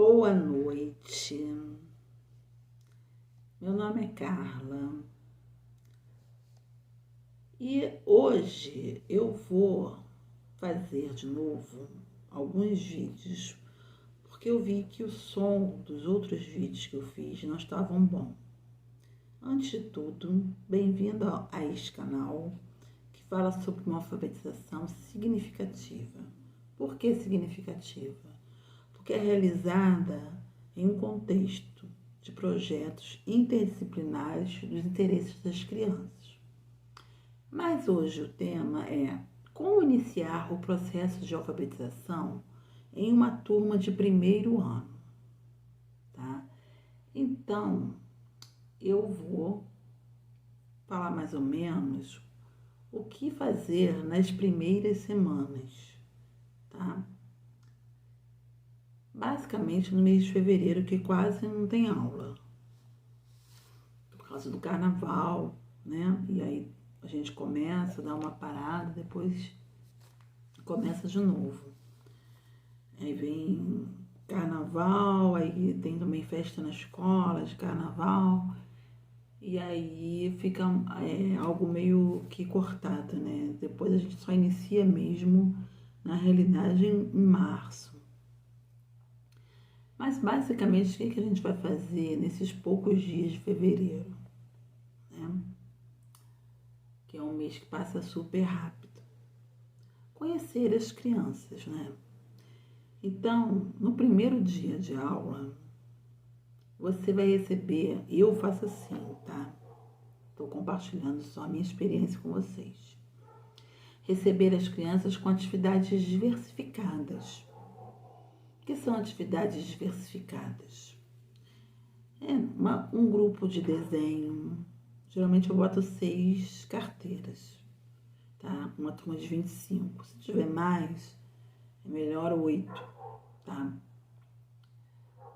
Boa noite, meu nome é Carla e hoje eu vou fazer de novo alguns vídeos porque eu vi que o som dos outros vídeos que eu fiz não estavam bom. Antes de tudo, bem-vindo a este canal que fala sobre uma alfabetização significativa. Por que significativa? Porque é realizada em um contexto de projetos interdisciplinares dos interesses das crianças. Mas hoje o tema é como iniciar o processo de alfabetização em uma turma de primeiro ano, tá? Então, eu vou falar mais ou menos o que fazer nas primeiras semanas, tá? Basicamente no mês de fevereiro, que quase não tem aula, por causa do carnaval, né? E aí a gente começa, dá uma parada, depois começa de novo. Aí vem carnaval, aí tem também festa na escola de carnaval, e aí fica algo meio que cortado, né? Depois a gente só inicia mesmo, na realidade, em março. Mas basicamente o que a gente vai fazer nesses poucos dias de fevereiro, né? Que é um mês que passa super rápido. Conhecer as crianças, né? Então, no primeiro dia de aula, você vai receber, eu faço assim, tá? Estou compartilhando só a minha experiência com vocês. Receber as crianças com atividades diversificadas. O que são atividades diversificadas? Um grupo de desenho. Geralmente eu boto 6 carteiras, tá? Uma turma de 25. Se tiver mais, é melhor 8, tá?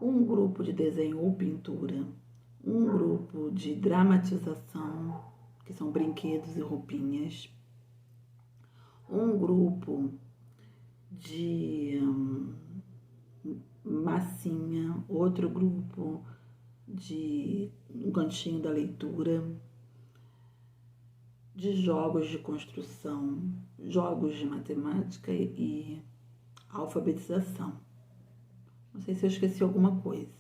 Um grupo de desenho ou pintura. Um grupo de dramatização, que são brinquedos e roupinhas. Um grupo de massinha, outro grupo de um cantinho da leitura, de jogos de construção, jogos de matemática e alfabetização. Não sei se eu esqueci alguma coisa,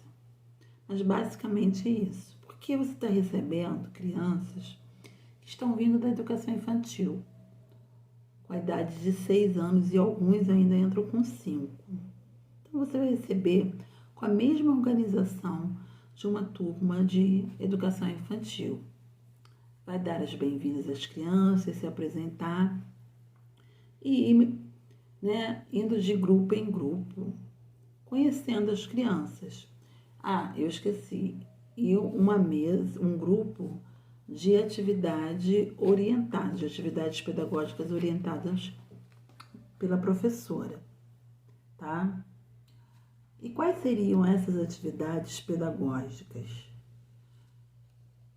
mas basicamente é isso. Porque você está recebendo crianças que estão vindo da educação infantil, com a idade de 6 anos e alguns ainda entram com 5. Então você vai receber com a mesma organização de uma turma de educação infantil. Vai dar as bem-vindas às crianças, se apresentar e né, indo de grupo em grupo, conhecendo as crianças. Eu esqueci. E um grupo de atividade orientada, de atividades pedagógicas orientadas pela professora, tá? E quais seriam essas atividades pedagógicas?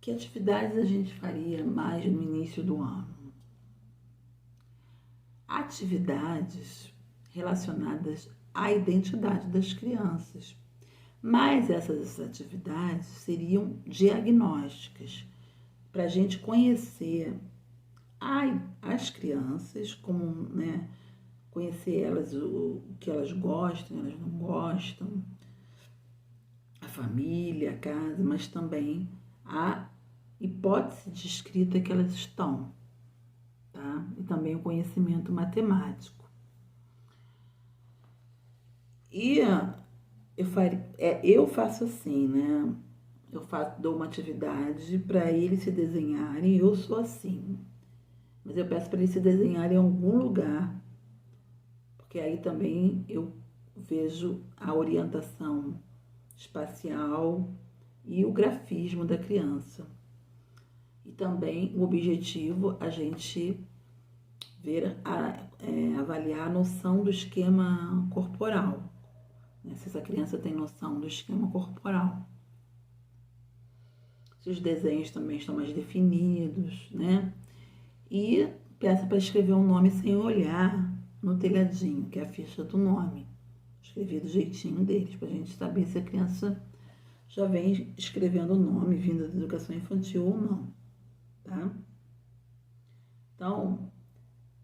Que atividades a gente faria mais no início do ano? Atividades relacionadas à identidade das crianças. Mas essas atividades seriam diagnósticas, para a gente conhecer as crianças, como, né, conhecer elas, o que elas gostam, elas não gostam, a família, a casa, mas também a hipótese de escrita que elas estão, tá? E também o conhecimento matemático. E eu faço assim, né? Dou uma atividade para eles se desenharem, eu sou assim. Mas eu peço para eles se desenharem em algum lugar, porque aí também eu vejo a orientação espacial e o grafismo da criança. E também o objetivo, a gente avaliar a noção do esquema corporal, né? Se essa criança tem noção do esquema corporal. Se os desenhos também estão mais definidos, né? E peça para escrever um nome sem olhar no telhadinho, que é a ficha do nome. Escrevi do jeitinho deles, para a gente saber se a criança já vem escrevendo o nome, vindo da educação infantil ou não, tá? Então,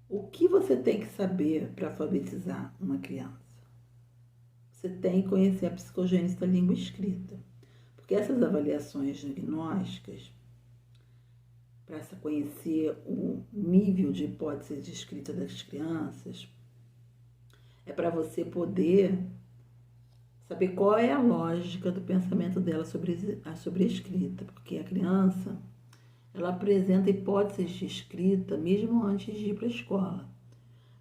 o que você tem que saber para alfabetizar uma criança? Você tem que conhecer a psicogênese da língua escrita, porque essas avaliações diagnósticas, para conhecer o nível de hipótese de escrita das crianças, é para você poder saber qual é a lógica do pensamento dela sobre a escrita, porque a criança, ela apresenta hipóteses de escrita mesmo antes de ir para a escola.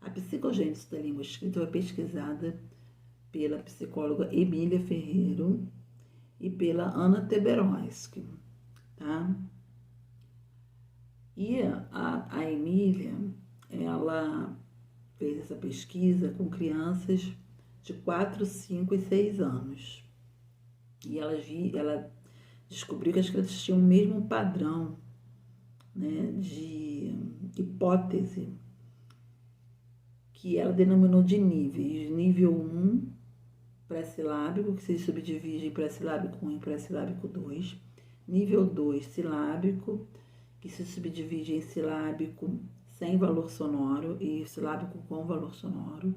A psicogênese da língua escrita foi pesquisada pela psicóloga Emília Ferreiro e pela Anna Teberoski, tá? E a Emília, ela fez essa pesquisa com crianças de 4, 5 e 6 anos. E ela descobriu que as crianças tinham o mesmo padrão, né, de hipótese, que ela denominou de níveis. Nível 1, pré-silábico, que se subdivide em pré-silábico 1 e pré-silábico 2. Nível 2, silábico, que se subdivide em silábico sem valor sonoro e silábico com valor sonoro.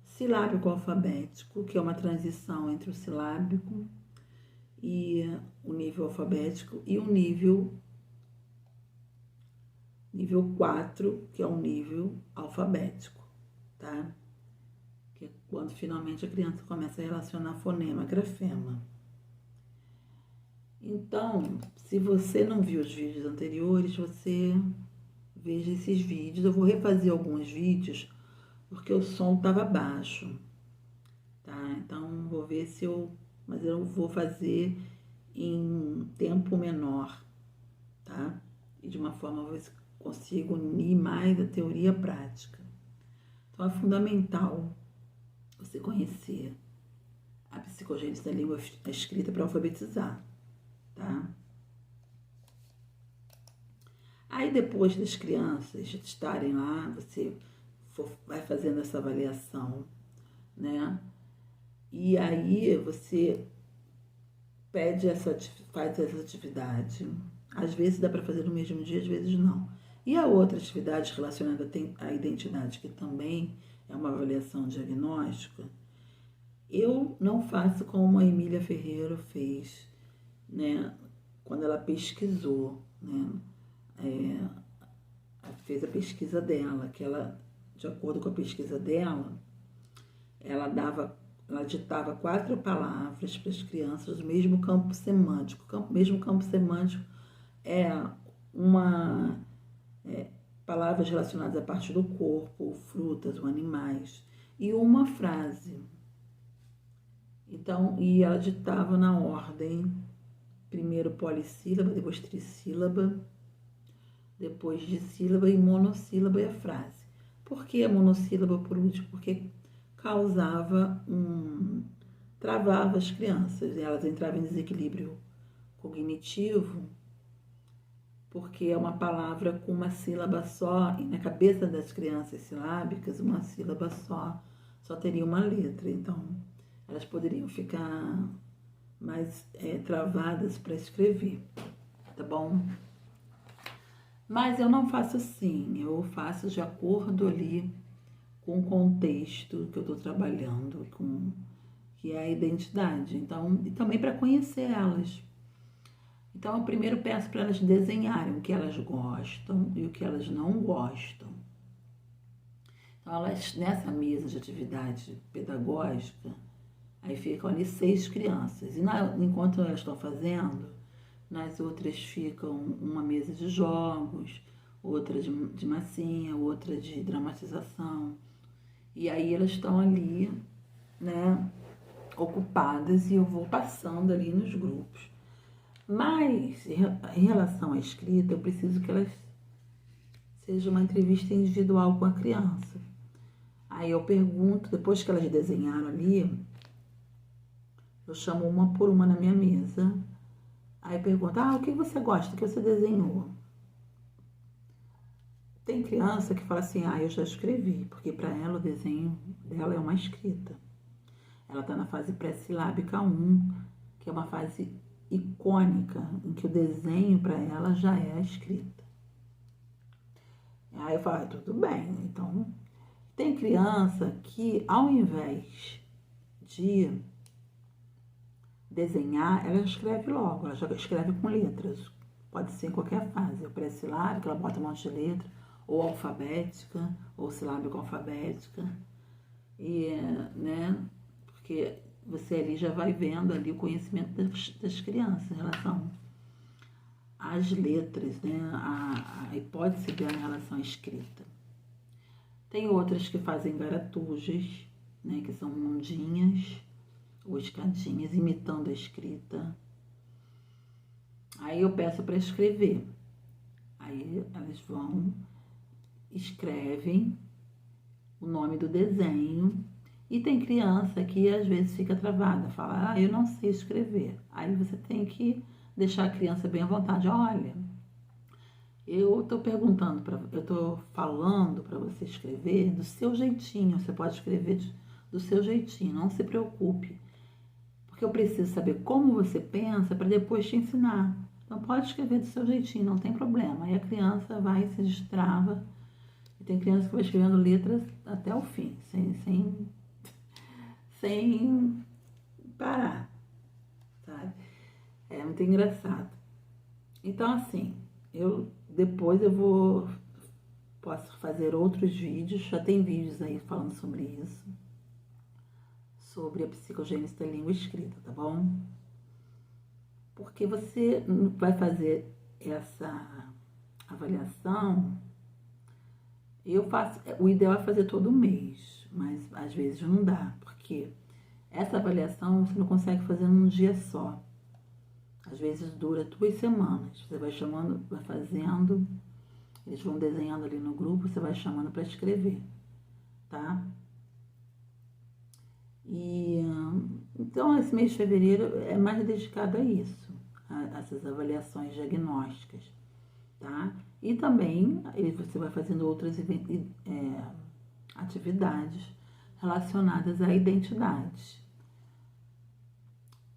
Silábico alfabético, que é uma transição entre o silábico e o nível alfabético, e o nível 4, que é um nível alfabético, tá? Que é quando finalmente a criança começa a relacionar fonema, grafema. Então, se você não viu os vídeos anteriores, você veja esses vídeos. Eu vou refazer alguns vídeos porque o som estava baixo, tá? Então, vou ver se mas eu vou fazer em tempo menor, tá? E de uma forma que você consiga unir mais a teoria e a prática. Então, é fundamental você conhecer a psicogênese da língua escrita para alfabetizar, tá? Aí, depois das crianças estarem lá, você vai fazendo essa avaliação, né? E aí você faz essa atividade. Às vezes dá para fazer no mesmo dia, às vezes não. E a outra atividade relacionada à identidade, que também é uma avaliação diagnóstica, eu não faço como a Emília Ferreira fez, né? Quando ela pesquisou, né? Fez a pesquisa dela, que ela, de acordo com a pesquisa dela, ela ditava 4 palavras para as crianças do mesmo campo semântico. Mesmo campo semântico é palavras relacionadas à parte do corpo, frutas ou animais, e uma frase. Então, e ela ditava na ordem, primeiro polissílaba, depois trissílaba, depois dissílaba e monossílaba e a frase. Por que a monossílaba por último? Porque travava as crianças, elas entravam em desequilíbrio cognitivo, porque é uma palavra com uma sílaba só, e na cabeça das crianças silábicas, uma sílaba só teria uma letra, então elas poderiam ficar mais travadas para escrever, tá bom? Mas eu não faço assim, eu faço de acordo ali com o contexto que eu estou trabalhando, que é a identidade. Então, e também para conhecer elas. Então, eu primeiro peço para elas desenharem o que elas gostam e o que elas não gostam. Então, elas, nessa mesa de atividade pedagógica, aí ficam ali 6 crianças. E enquanto elas estão fazendo, nas outras ficam uma mesa de jogos, outra de massinha, outra de dramatização. E aí elas estão ali, né, ocupadas, e eu vou passando ali nos grupos. Mas, em relação à escrita, eu preciso que elas seja uma entrevista individual com a criança. Aí eu pergunto, depois que elas desenharam ali, eu chamo uma por uma na minha mesa. Aí pergunto, o que você gosta, o que você desenhou? Tem criança que fala assim, eu já escrevi, porque para ela o desenho dela é uma escrita. Ela está na fase pré-silábica 1, que é uma fase icônica, em que o desenho para ela já é a escrita. Aí eu falo, tudo bem, então tem criança que ao invés de desenhar, ela escreve logo, ela já escreve com letras. Pode ser em qualquer fase, o pré-silábico, ela bota um monte de letra, ou alfabética, ou silábica alfabética. E, né, porque você ali já vai vendo ali o conhecimento das crianças em relação às letras, né, a hipótese dela em relação à escrita. Tem outras que fazem garatujas, né, que são ondinhas ou escadinhas, imitando a escrita. Aí eu peço para escrever. Aí elas vão, escrevem o nome do desenho. E tem criança que às vezes fica travada, fala, eu não sei escrever. Aí você tem que deixar a criança bem à vontade. Olha, eu estou falando para você escrever do seu jeitinho. Você pode escrever do seu jeitinho, não se preocupe. Porque eu preciso saber como você pensa para depois te ensinar. Então pode escrever do seu jeitinho, não tem problema. Aí a criança vai e se destrava. E tem criança que vai escrevendo letras até o fim, sem parar, sabe? É muito engraçado. Então, assim, depois posso fazer outros vídeos, já tem vídeos aí falando sobre isso, sobre a psicogênese da língua escrita, tá bom? Porque você vai fazer essa avaliação, o ideal é fazer todo mês, mas às vezes não dá, porque essa avaliação você não consegue fazer num dia só. Às vezes dura 2 semanas. Você vai chamando, vai fazendo, eles vão desenhando ali no grupo, você vai chamando para escrever, tá? E então esse mês de fevereiro é mais dedicado a isso, a essas avaliações diagnósticas, tá? E também você vai fazendo outras atividades relacionadas à identidade.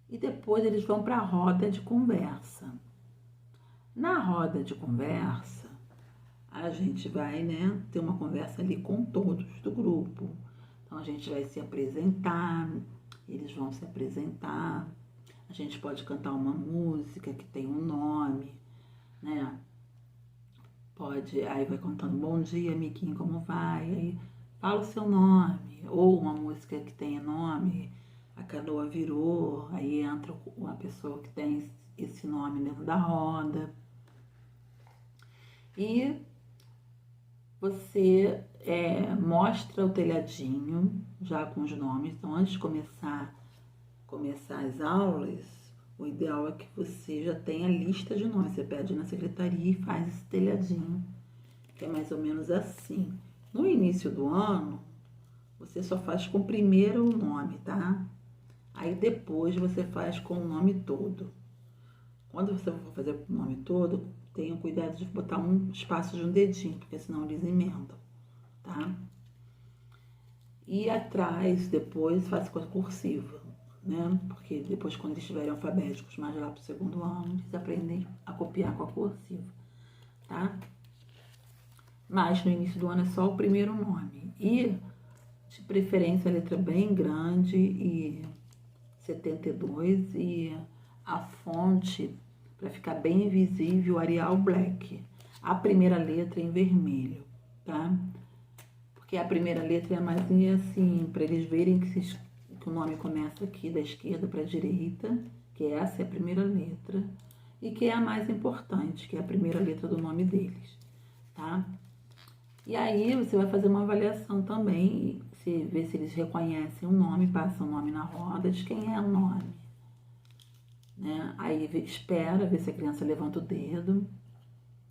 E depois eles vão para a roda de conversa. Na roda de conversa, a gente vai, né, ter uma conversa ali com todos do grupo. Então a gente vai se apresentar, eles vão se apresentar, a gente pode cantar uma música que tem um nome, né? Aí vai contando bom dia, amiguinho, como vai? Aí fala o seu nome, ou uma música que tenha nome, a canoa virou, aí entra uma pessoa que tem esse nome dentro da roda. E você mostra o telhadinho, já com os nomes. Então, antes de começar as aulas, o ideal é que você já tenha a lista de nomes. Você pede na secretaria e faz esse telhadinho, que é mais ou menos assim. No início do ano, você só faz com o primeiro nome, tá? Aí depois você faz com o nome todo. Quando você for fazer com o nome todo, tenha cuidado de botar um espaço de um dedinho, porque senão eles emendam, tá? E atrás, depois, faz com a cursiva, né? Porque depois, quando eles estiverem alfabéticos, mais lá pro 2º ano, eles aprendem a copiar com a cursiva, tá? Mas no início do ano é só o primeiro nome. E, de preferência, a letra bem grande e 72 e a fonte, para ficar bem visível, Arial Black. A primeira letra em vermelho, tá? Porque a primeira letra é mais assim, para eles verem que o nome começa aqui da esquerda para a direita, que essa é a primeira letra, e que é a mais importante, que é a primeira letra do nome deles, tá? E aí você vai fazer uma avaliação também, ver se eles reconhecem o nome, passa o nome na roda, de quem é o nome, né? Aí espera, ver se a criança levanta o dedo.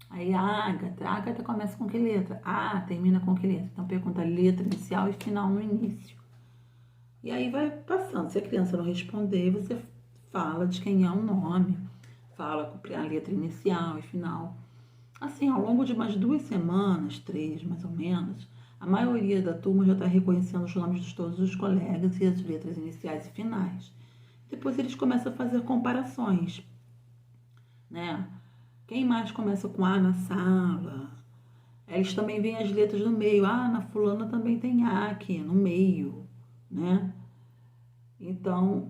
Aí Ágata começa com que letra? Termina com que letra? Então pergunta letra inicial e final no início. E aí vai passando. Se a criança não responder, você fala de quem é o nome, fala a letra inicial e final. Assim, ao longo de umas 2 semanas, 3 mais ou menos, a maioria da turma já está reconhecendo os nomes de todos os colegas e as letras iniciais e finais. Depois eles começam a fazer comparações, né? Quem mais começa com A na sala? Eles também veem as letras no meio. Ah, na fulana também tem A aqui, no meio, né? Então,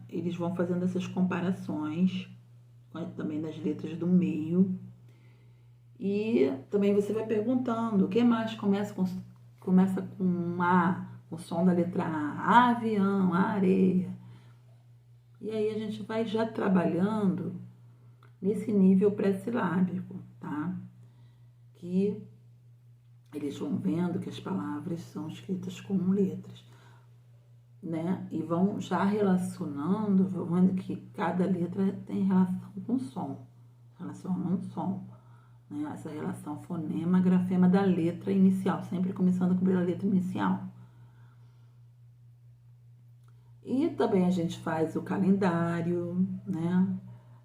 eles vão fazendo essas comparações também das letras do meio. E também você vai perguntando, o que mais começa com A, o som da letra A, avião, areia. E aí a gente vai já trabalhando nesse nível pré-silábico, tá? Que eles vão vendo que as palavras são escritas com letras, né? E vão já relacionando, vendo que cada letra tem relação com som, relaciona um som, né? Essa relação fonema-grafema da letra inicial, sempre começando com a letra inicial. E também a gente faz o calendário, né?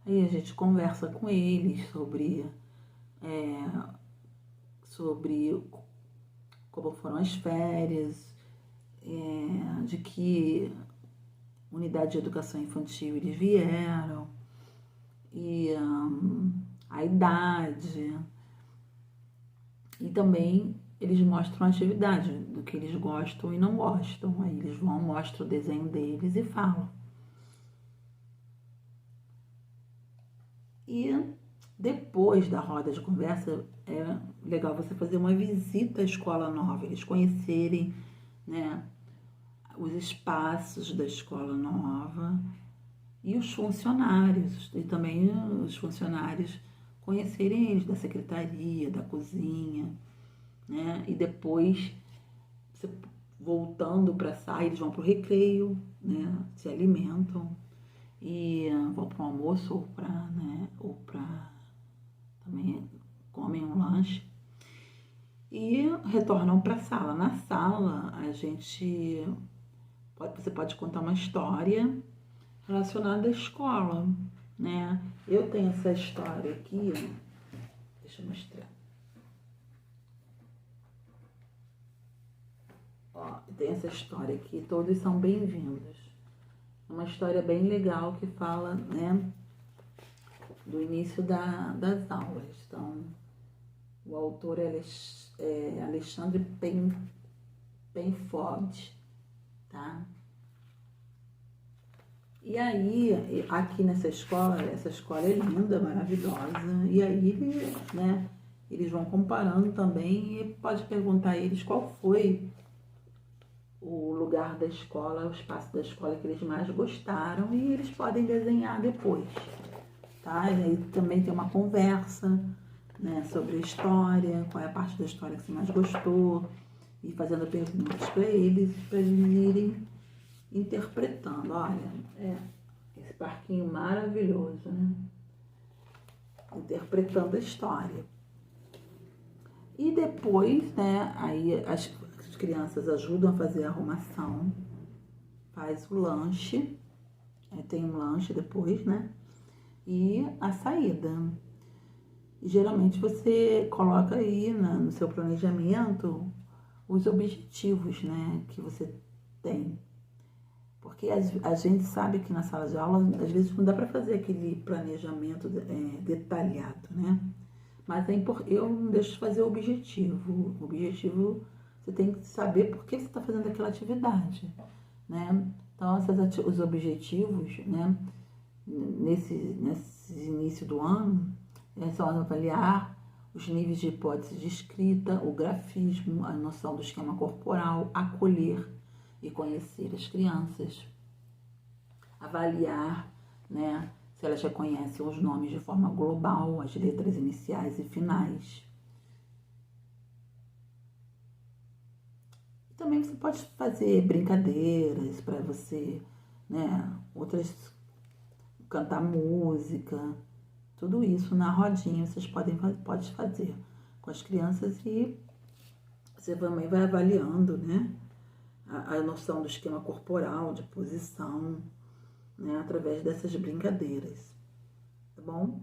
Aí a gente conversa com eles sobre como foram as férias, de que unidade de educação infantil eles vieram, e a idade. E também eles mostram a atividade, do que eles gostam e não gostam. Aí eles vão, mostram o desenho deles e falam. E depois da roda de conversa, é legal você fazer uma visita à escola nova, eles conhecerem, né, os espaços da escola nova e os funcionários, e também os funcionários conhecerem eles da secretaria, da cozinha, né? E depois, você voltando para a sala, eles vão para o recreio, né? Se alimentam e vão para o almoço ou para também comem um lanche e retornam para a sala. Na sala, você pode contar uma história relacionada à escola, né? Eu tenho essa história aqui, deixa eu mostrar. Ó, tem essa história aqui, todos são bem-vindos. É uma história bem legal que fala, né, do início das aulas. Então, o autor é Alexandre Penfold, tá? E aí, aqui nessa escola, essa escola é linda, maravilhosa, e aí, né, eles vão comparando também e pode perguntar a eles qual foi o lugar da escola, o espaço da escola que eles mais gostaram e eles podem desenhar depois, tá? E aí também tem uma conversa, né, sobre a história, qual é a parte da história que você mais gostou, e fazendo perguntas para eles irem interpretando. Olha, esse parquinho maravilhoso, né? Interpretando a história. E depois, né, aí as crianças ajudam a fazer a arrumação, faz o lanche, tem um lanche depois, né? E a saída. E geralmente você coloca aí no seu planejamento os objetivos, né, que você tem. Porque a gente sabe que na sala de aula, às vezes não dá para fazer aquele planejamento detalhado, né? Mas eu não deixo de fazer o objetivo. O objetivo, você tem que saber por que você está fazendo aquela atividade, né? Então, os objetivos, né, nesse início do ano, são avaliar os níveis de hipótese de escrita, o grafismo, a noção do esquema corporal, acolher e conhecer as crianças, avaliar, né, se elas já conhecem os nomes de forma global, as letras iniciais e finais. E também você pode fazer brincadeiras para você, né, outras, cantar música, tudo isso na rodinha vocês podem fazer com as crianças e você também vai avaliando, né, a noção do esquema corporal, de posição, né, através dessas brincadeiras, tá bom?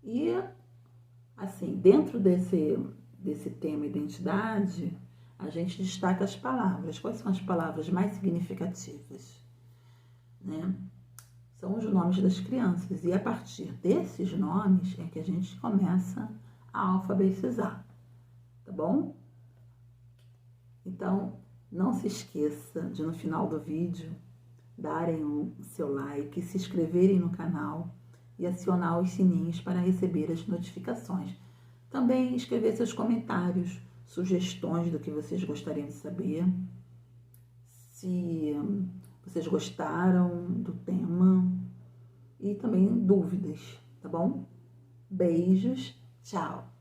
E, assim, dentro desse tema identidade, a gente destaca as palavras. Quais são as palavras mais significativas? Né? São os nomes das crianças. E a partir desses nomes é que a gente começa a alfabetizar. Tá bom? Então, não se esqueça de, no final do vídeo, darem o seu like, se inscreverem no canal e acionar os sininhos para receber as notificações. Também escrever seus comentários, sugestões do que vocês gostariam de saber. Se vocês gostaram do tema e também dúvidas, tá bom? Beijos, tchau!